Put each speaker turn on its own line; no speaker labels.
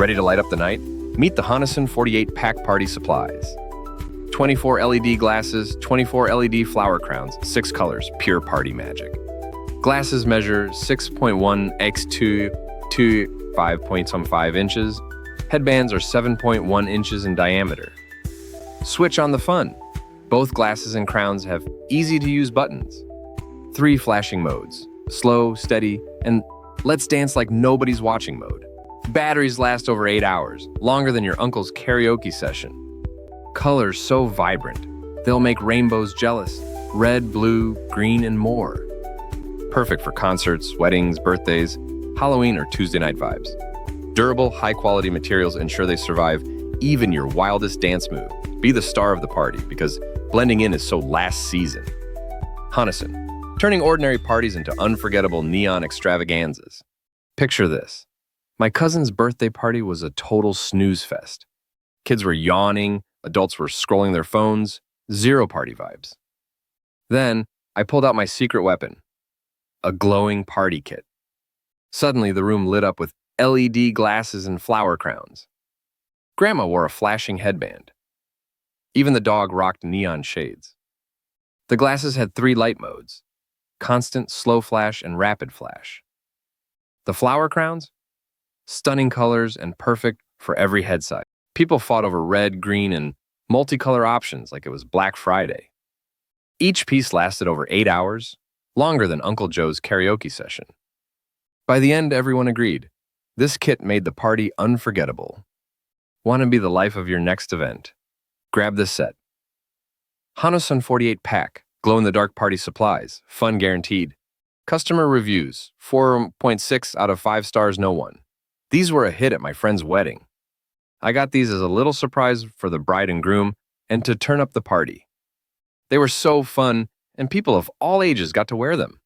Ready to light up the night? Meet the Honoson 48 Pack Party Supplies. 24 LED glasses, 24 LED flower crowns, 6 colors, pure party magic. Glasses measure 6.1 x 2 to 5.5 inches. Headbands are 7.1 inches in diameter. Switch on the fun. Both glasses and crowns have easy-to-use buttons. 3 flashing modes: slow, steady, and let's dance like nobody's watching mode. Batteries last over 8 hours, longer than your uncle's karaoke session. Colors so vibrant, they'll make rainbows jealous. Red, blue, green, and more. Perfect for concerts, weddings, birthdays, Halloween, or Tuesday night vibes. Durable, high-quality materials ensure they survive even your wildest dance move. Be the star of the party, because blending in is so last season. Honoson, turning ordinary parties into unforgettable neon extravaganzas. Picture this. My cousin's birthday party was a total snooze fest. Kids were yawning, adults were scrolling their phones, zero party vibes. Then, I pulled out my secret weapon, a glowing party kit. Suddenly, the room lit up with LED glasses and flower crowns. Grandma wore a flashing headband. Even the dog rocked neon shades. The glasses had 3 light modes: constant, slow flash, and rapid flash. The flower crowns? Stunning colors and perfect for every head size. People fought over red, green, and multicolor options like it was Black Friday. Each piece lasted over 8 hours, longer than Uncle Joe's karaoke session. By the end, everyone agreed. This kit made the party unforgettable. Want to be the life of your next event? Grab this set. Honoson 48 Pack, glow-in-the-dark party supplies, fun guaranteed. Customer reviews, 4.6 out of 5 stars, no one. These were a hit at my friend's wedding. I got these as a little surprise for the bride and groom and to turn up the party. They were so fun, and people of all ages got to wear them.